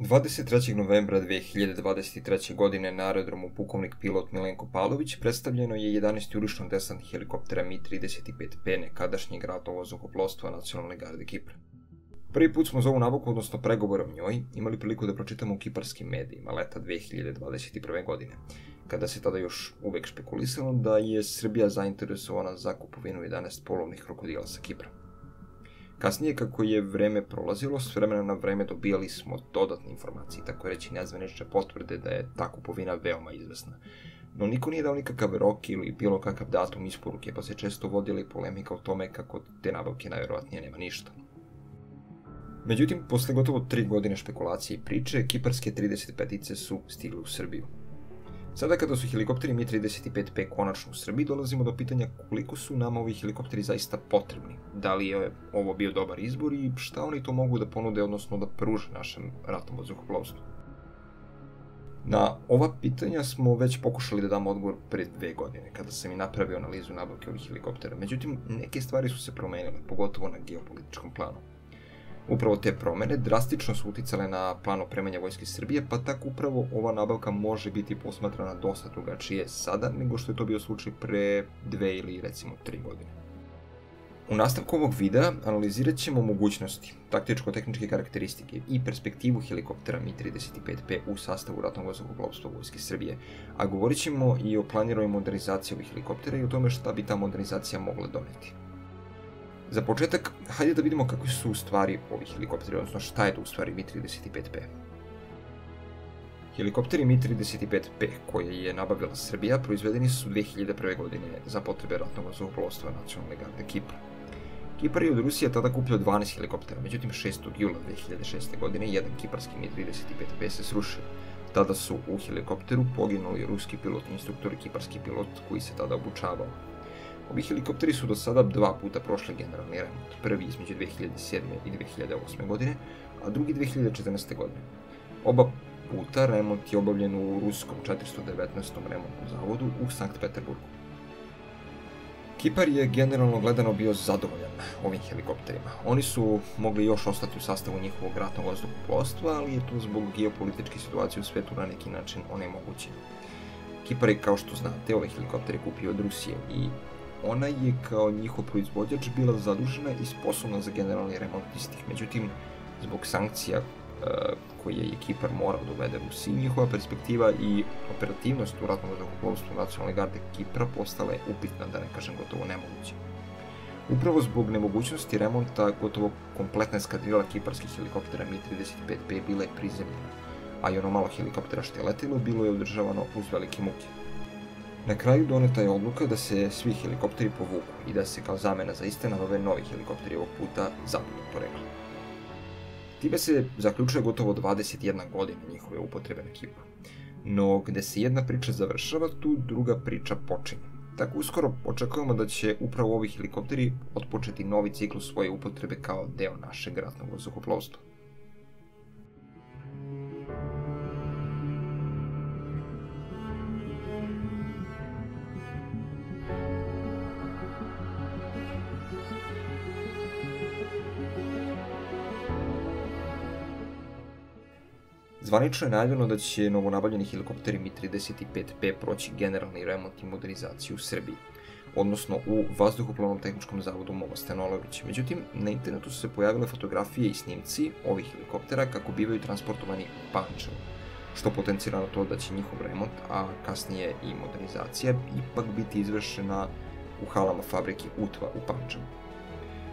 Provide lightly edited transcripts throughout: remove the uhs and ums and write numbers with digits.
23. novembra 2023. godine na aerodromu pukovnik pilot Milenko Pavlović predstavljeno je 11. uručno-desantnih helikoptera Mi-35P nekadašnjeg ratnog vazduhoplovstva Nacionalne garde Kipra. Prvi put smo za ovu nabavku, odnosno pregovore o njoj, imali priliku da pročitamo u kiparskim medijima leta 2021. godine, kada se tada još uvek špekulisalo da je Srbija zainteresovana za kupovinu 11 polovnih krokodila sa Kipra. Kasnije, kako je vreme prolazilo, s vremena na vreme dobijali smo dodatne informacije, tako reći nezvanične potvrde da je ta kupovina veoma izvesna. No niko nije dao nikakav rok ili bilo kakav datum isporuke, pa se često vodila i polemika o tome kako te nabavke najverovatnije nema ništa. Međutim, posle gotovo 3 godine špekulacije i priče, kiparske 35-ice su stigle u Srbiju. Sada kada su helikopteri Mi-35P konačno u Srbiji, dolazimo do pitanja koliko su nama ovi helikopteri zaista potrebni, da li je ovo bio dobar izbor i šta oni to mogu da ponude, odnosno da pruže našem ratnom vazduhoplovstvu. Na ova pitanja smo već pokušali da damo odgovor pre 2 godine, kada sam i napravio analizu nabavke ovih helikoptera. Međutim, neke stvari su se promenile, pogotovo na geopolitičkom planu. Upravo te promene drastično su uticale na plan opremanja Vojske Srbije, pa tako upravo ova nabavka može biti posmatrana dosta drugačije sada nego što je to bio slučaj pre 2 ili recimo 3 godine. U nastavku ovog videa analizirat ćemo mogućnosti, taktičko-tehničke karakteristike i perspektivu helikoptera Mi-35P u sastavu ratnog vazduhoplovstva Vojske Srbije, a govorit ćemo i o planiranoj modernizaciji ovih helikoptera i o tome šta bi ta modernizacija mogla doneti. Za početak, hajde da vidimo kakvi su u stvari ovi helikopteri, odnosno šta je to u stvari Mi-35P. Helikopteri Mi-35P koje je nabavila Srbija proizvedeni su 2001. godine za potrebe ratnog vazduhoplovstva Nacionalne garde Kipra. Kipar je od Rusije tada kupio 12 helikoptera, međutim 6. jula 2006. godine jedan kiparski Mi-35P se srušio. Tada su u helikopteru poginuli ruski pilot i instruktor i kiparski pilot koji se tada obučavao. Ovi helikopteri su do sada 2 puta prošli generalni remont, prvi između 2007. i 2008. godine, a drugi 2014. godine. Oba puta remont je obavljen u ruskom 419. remontnom zavodu u Sankt Peterburgu. Kipar je generalno gledano bio zadovoljan ovim helikopterima. Oni su mogli još ostati u sastavu njihovog ratnog vazduhoplovstva, ali je to zbog geopolitičke situacije u svetu na neki način onemogućeno. Kipar je, kao što znate, ove helikoptere kupio od Rusije i ona je kao njihov proizvođač bila zadužena i sposobna za generalni remont istih. Međutim, zbog sankcija koje je Kipar morao da uvede Rusiji, njihova perspektiva i operativnost u ratnom vazduhoplovstvu Nacionalne garde Kipra postala je upitna, da ne kažem gotovo nemoguća. Upravo zbog nemogućnosti remonta, gotovo kompletna eskadrila kiparskih helikoptera Mi-35P bila je prizemljena, a i ono malo helikoptera što je letilo bilo je održavano uz velike muke. Na kraju doneta je odluka da se svi helikopteri povuku i da se kao zamena za iste nabave novi helikopteri, ovog puta zapadnog porekla. Time se zaključuje gotovo 21 godina njihove upotrebe na Kipru. No, gde se jedna priča završava, tu druga priča počinje. Tako uskoro očekujemo da će upravo ovi helikopteri otpočeti novi ciklus svoje upotrebe kao deo našeg ratnog vazduhoplovstva. Zvanično je najavljeno da će novonabavljeni helikopteri Mi-35P proći generalni remont i modernizaciju u Srbiji, odnosno u Vazduhoplovnom tehničkom zavodu Momo Stanolović. Međutim, na internetu su se pojavile fotografije i snimci ovih helikoptera kako bivaju transportovani u Pančevo, što potencira na to da će njihov remont, a kasnije i modernizacija, ipak biti izvršena u halama fabrike UTVA u Pančevu.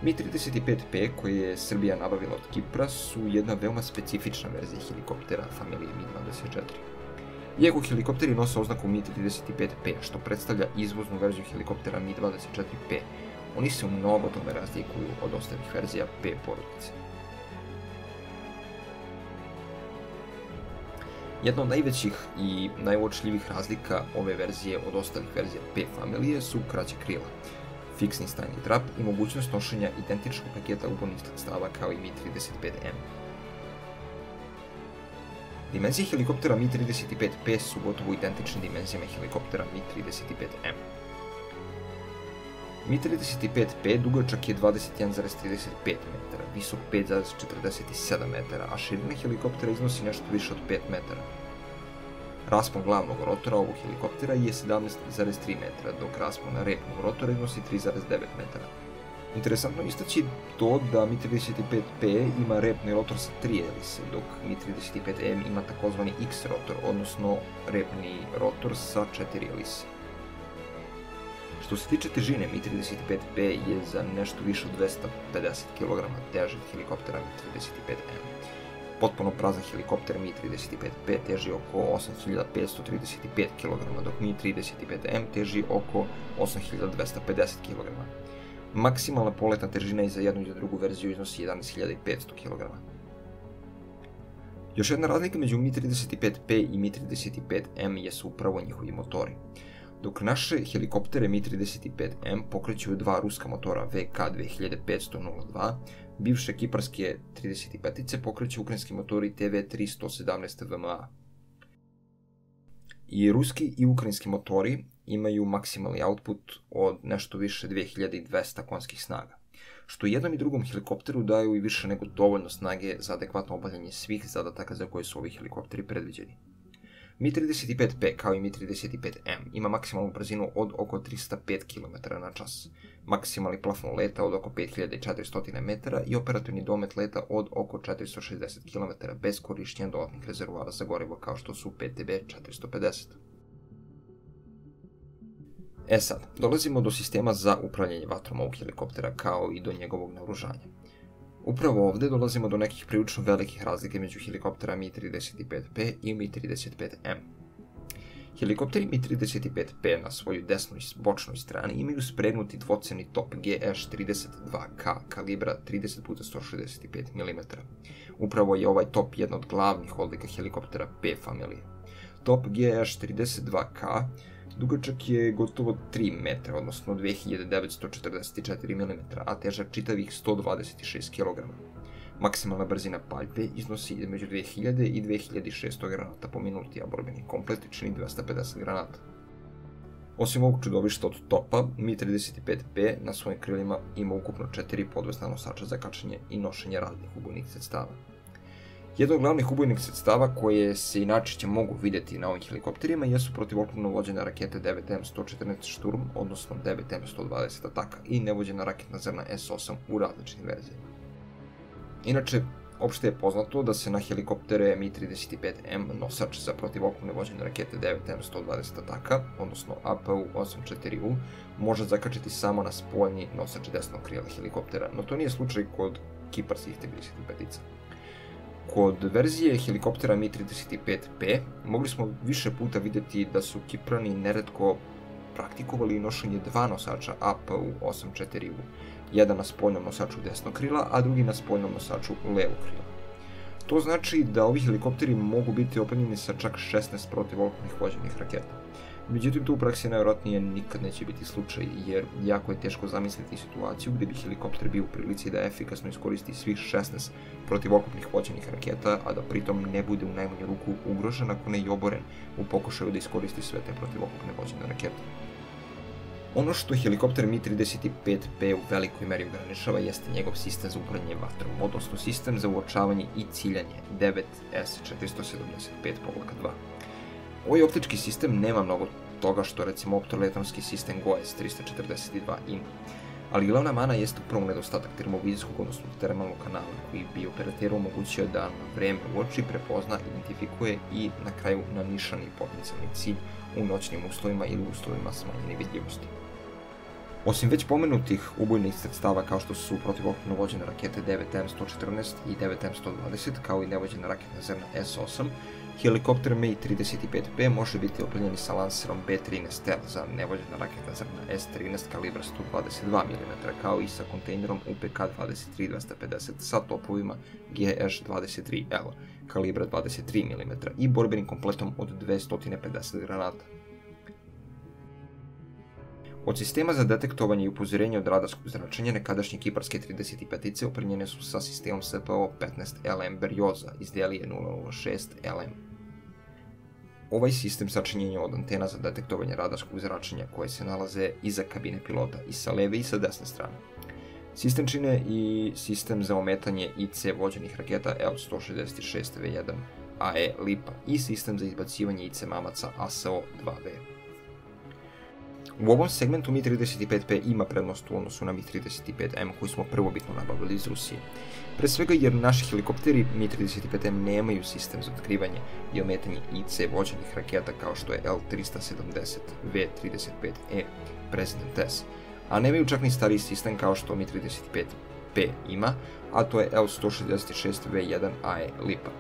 Mi-35P koje je Srbija nabavila od Kipra su jedna veoma specifična verzija helikoptera familije Mi-24. Iako helikopteri nose oznaku Mi-35P, što predstavlja izvoznu verziju helikoptera Mi-24P, oni se u mnogo tome razlikuju od ostalih verzija P porodice. Jedna od najvećih i najuočljivijih razlika ove verzije od ostalih verzija P familije su kraća krila, fiksni stajni trap i mogućnost nošenja identičnog paketa upornih sredstava kao i Mi-35M. Dimenzije helikoptera Mi-35P su gotovo identične dimenzijama helikoptera Mi-35M. Mi-35P dugačak je 21,35 metara, visok 5,47 metara, a širina helikoptera iznosi nešto više od 5 metara. Raspon glavnog rotora ovog helikoptera je 17,3 metara, dok raspon repnog rotora iznosi 3,9 metara. Interesantno istaći to da Mi-35P ima repni rotor sa 3 elise, dok Mi-35M ima takozvani X rotor, odnosno repni rotor sa 4 elise. Što se tiče težine, Mi-35P je za nešto više od 250 kg teži od helikoptera Mi-35M. Potpuno prazan helikopter Mi-35P teži oko 8535 kg, dok Mi-35M teži oko 8250 kg. Maksimalna poletna težina i za jednu i za drugu verziju iznosi 11500 kg. Još jedna razlika među Mi-35P i Mi-35M jesu upravo njihovi motori. Dok naše helikoptere Mi-35M pokreću dva ruska motora VK-2500-02, bivše kiparske 35-ice pokreću ukrajinski motori TV-317 VMA. I ruski i ukrajinski motori imaju maksimalni output od nešto više 2200 konjskih snaga, što jednom i drugom helikopteru daju i više nego dovoljno snage za adekvatno obavljanje svih zadataka za koje su ovi helikopteri predviđeni. Mi-35P kao i Mi-35M ima maksimalnu brzinu od oko 305 km/h, maksimalni plafon leta od oko 5400 metara i operativni domet leta od oko 460 km bez korištenja dodatnih rezervoara za gorivo kao što su PTB-450. Sad, dolazimo do sistema za upravljanje vatrom ovog helikoptera kao i do njegovog naoružanja. Upravo ovdje dolazimo do nekih prilično velikih razlika među helikoptera Mi-35P i Mi-35M. Helikopteri Mi-35P na svojoj desnoj bočnoj strani imaju spregnuti dvocevni top GH-32K kalibra 30x165 mm. Upravo je ovaj top jedna od glavnih odlika helikoptera P familije. Top GH-32K dugačak je gotovo 3 metra, odnosno 2944 mm, a težak čitavih 126 kg. Maksimalna brzina paljbe iznosi između 2000 i 2600 granata po minuti, a borbeni komplet čini 250 granata. Osim ovog čudovišta od topa, Mi-35P na svojim krilima ima ukupno 4 podvesna nosača za kačenje i nošenje raznih ubojnih sredstava. Jedno od glavnih ubojnih sredstava koje se i najčešće mogu vidjeti na ovim helikopterima jesu protivoklopno vođene rakete 9M114 Šturm, odnosno 9M120 Ataka i nevođena raketna zrna S-8 u različitim verzijama. Inače, opšte je poznato da se na helikoptere Mi-35M nosač za protivoklopne vođene rakete 9M120 Ataka, odnosno APU-84U, može zakačiti samo na spoljni nosač desnog krila helikoptera, no to nije slučaj kod kiparskih 35-ica. Kod verzije helikoptera Mi-35P mogli smo više puta vidjeti da su Kiprani neretko praktikovali nošenje dva nosača APU-84U, jedan na spoljnom nosaču desnog krila, a drugi na spoljnom nosaču levog krila. To znači da ovi helikopteri mogu biti opremljeni sa čak 16 protivoklopnih vođenih raketa. Međutim, to u praksi najvjerojatnije nikad neće biti slučaj, jer jako je teško zamisliti situaciju gdje bi helikopter bio u prilici da efikasno iskoristi svih 16 protivoklopnih vođenih raketa, a da pritom ne bude u najmanju ruku ugrožen, ako ne i oboren, u pokušaju da iskoristi sve te protivoklopne vođene rakete. Ono što helikopter Mi-35P u velikoj meri ograničava jeste njegov sistem za upravljanje vatrom, odnosno sistem za uočavanje i ciljanje 9S475-2. Ovaj optički sistem nema mnogo toga što recimo optoelektronski sistem GOES-342 ima, ali glavna mana jeste upravo nedostatak termovizijskog, odnosno termalnog kanala, koji bi operateru omogućio da na vreme uoči, prepozna, identifikuje i na kraju nanišani potencijalni cilj u noćnim uslovima ili uslovima smanjene vidljivosti. Osim već pomenutih ubojnih sredstava kao što su protivoklopno vođene rakete 9M114 i 9M120, kao i nevođena raketna zrna S-8, helikopter Mi-35P može biti opremljen sa lanserom B-13L za nevođena raketna zrna S-13 kalibra 122 mm, kao i sa kontejnerom UPK-23-250 sa topovima GH-23L kalibra 23 mm i borbenim kompletom od 250 granata. Od sistema za detektovanje i upozorenje od radarskog zračenja nekadašnje kiparske 35-ice opremljene su sa sistemom SPO-15 LM Berioza iz delije 006 LM. Ovaj sistem sačinjen je od antena za detektovanje radarskog zračenja koje se nalaze iza kabine pilota i sa leve i sa desne strane. Sistem čine i sistem za ometanje IC vođenih raketa L-166V1AE Lipa i sistem za izbacivanje IC mamaca ASO-2V. U ovom segmentu Mi-35P ima prednost u odnosu na Mi-35M koji smo prvobitno nabavili iz Rusije. Pre svega jer naši helikopteri Mi-35M nemaju sistem za otkrivanje i ometanje IC vođenih raketa kao što je L-370V35E President S, a nemaju čak ni stariji sistem kao što Mi-35P ima, a to je L-166V1AE Lipa.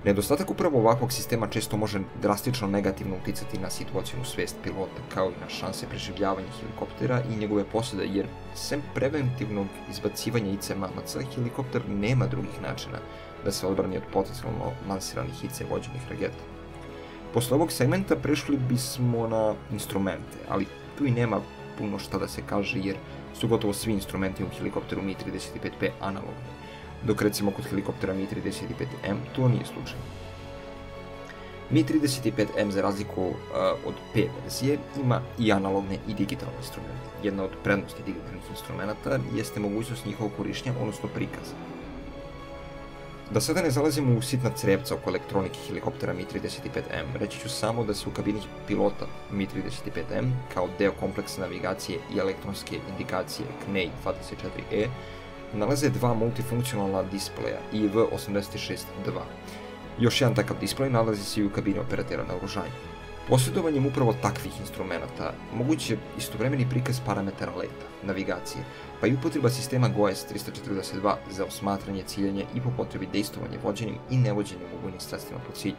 Nedostatak upravo ovakvog sistema često može drastično negativno uticati na situacijnu svest pilota, kao i na šanse preživljavanja helikoptera i njegove posade, jer sem preventivnog izbacivanja IC mamaca, helikopter nema drugih načina da se odbrani od potencijalno lansiranih IC vođenih raketa. Posle ovog segmenta prešli bismo na instrumente, ali tu i nema puno šta da se kaže jer su gotovo svi instrumenti u helikopteru Mi-35P analogni, dok recimo kod helikoptera Mi-35M to nije slučaj. Mi-35M za razliku od P verzije ima i analogne i digitalne instrumente. Jedna od prednosti digitalnih instrumenta jeste mogućnost njihovog korištenja, odnosno prikaza. Da sada ne zalazimo u sitna crevca oko elektronike helikoptera Mi-35M, reći ću samo da se u kabini pilota Mi-35M kao deo kompleksa navigacije i elektronske indikacije CNEI-24E nalaze dva multifunkcionalna displeja IV86-2. Još jedan takav displej nalazi se i u kabini operatera naoružanja. Posjedovanjem upravo takvih instrumenta moguće je istovremeni prikaz parametara leta, navigacije, pa i upotreba sistema GOES-342 za osmatranje, ciljanje i po potrebi dejstvovanje vođenim i nevođenim ubojnim sredstvima po cilju.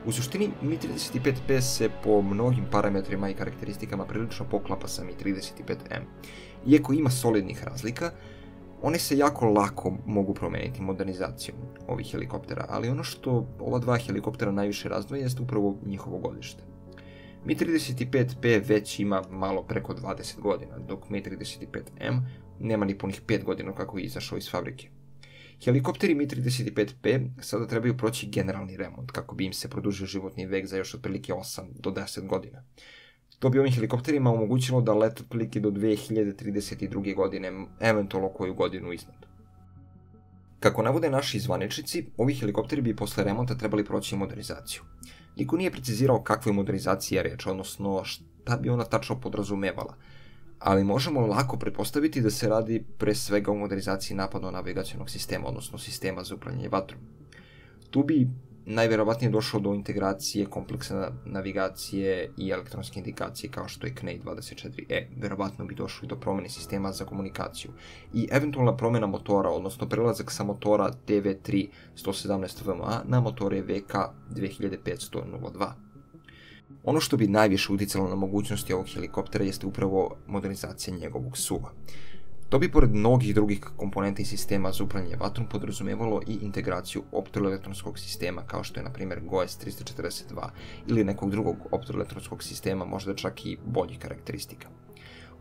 U suštini, Mi-35P se po mnogim parametrima i karakteristikama prilično poklapa sa Mi-35M. Iako ima solidnih razlika, one se jako lako mogu promeniti modernizacijom ovih helikoptera, ali ono što ova dva helikoptera najviše razdvaja jeste upravo njihovo godište. Mi-35P već ima malo preko 20 godina, dok Mi-35M nema ni punih 5 godina kako je izašao iz fabrike. Helikopteri Mi-35P sada trebaju proći generalni remont kako bi im se produžio životni vek za još otprilike 8 do 10 godina. To bi ovim helikopterima omogućilo da lete otprilike do 2032. godine, eventualno koju godinu iznad. Kako navode naši zvaničnici, ovi helikopteri bi posle remonta trebali proći modernizaciju. Niko nije precizirao kakva je modernizacija reč, odnosno šta bi ona tačno podrazumevala, ali možemo lako pretpostaviti da se radi pre svega o modernizaciji napadno-navigacionog sistema, odnosno sistema za upravljanje vatrom. Tu bi najverovatnije došlo do integracije kompleksa navigacije i elektronske indikacije kao što je CNEI-24E. Verovatno bi došlo i do promene sistema za komunikaciju i eventualna promena motora, odnosno prelazak sa motora TV3 117VMA na motore VK 2500-02. Ono što bi najviše uticalo na mogućnosti ovog helikoptera jeste upravo modernizacija njegovog SUV-a. To bi pored mnogih drugih komponenta i sistema za upravljanje vatrom podrazumevalo i integraciju optoelektronskog sistema kao što je na primjer GOES-342 ili nekog drugog optoelektronskog sistema, možda čak i boljih karakteristika.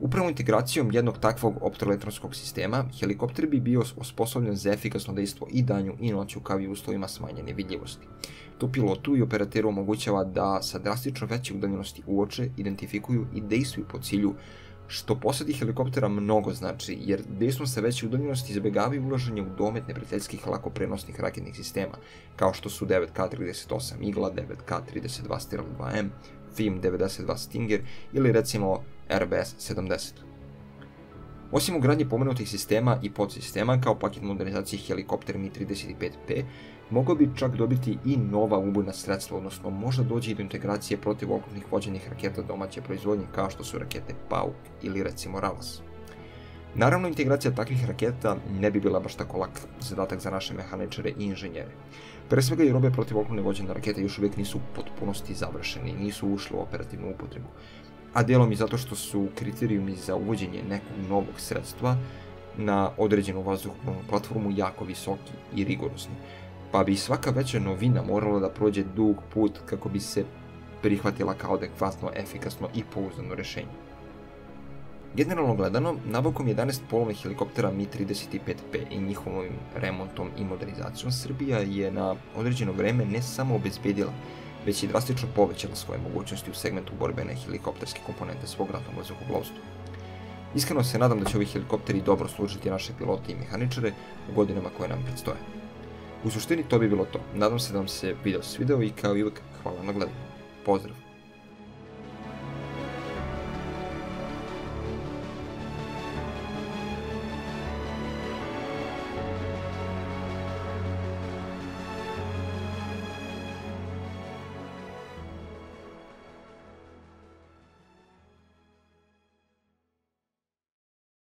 Upravo integracijom jednog takvog optoelektronskog sistema, helikopter bi bio osposobljen za efikasno dejstvo i danju i noću kao i uslovima smanjene vidljivosti. To pilotu i operateru omogućava da sa drastično veće udaljenosti uoče, identifikuju i dejstvuju po cilju, što posadi helikoptera mnogo znači, jer dejstvom sa veće udaljenosti izbjegavaju ulaženje u domet neprijateljskih lakoprenosnih raketnih sistema, kao što su 9K-38 Igla, 9K-32 Stirl 2M, FIM-92 Stinger ili recimo RBS-70. Osim ugradnje pomenutih sistema i podsistema kao paket modernizacije helikopter Mi-35P, mogao bi čak dobiti i nova ubojna sredstva, odnosno možda dođe i do integracije protivoklopnih vođenih raketa domaće proizvodnje kao što su rakete Pauk ili recimo Ravas. Naravno, integracija takvih raketa ne bi bila baš tako lak zadatak za naše mehaničare i inženjere. Pre svega i robe protivoklopne vođene rakete još uvijek nisu u potpunosti završeni, nisu ušle u operativnu upotrebu, a dijelom i zato što su kriterijumi za uvođenje nekog novog sredstva na određenu vazduhoplovnu platformu jako visoki i rigorozni, pa bi svaka veća novina morala da prođe dug put kako bi se prihvatila kao adekvatno, efikasno i pouzdano rešenje. Generalno gledano, nabavkom 11 polovnih helikoptera Mi-35P i njihovim remontom i modernizacijom Srbija je na određeno vreme ne samo obezbedila već i drastično povećala svoje mogućnosti u segmentu borbene helikopterske komponente svog ratnog vazduhoplovstva. Iskreno se nadam da će ovi helikopteri dobro služiti naše pilote i mehaničare u godinama koje nam predstoje. U suštini to bi bilo to. Nadam se da vam se video svideo i kao i uvijek hvala na gledanju. Pozdrav!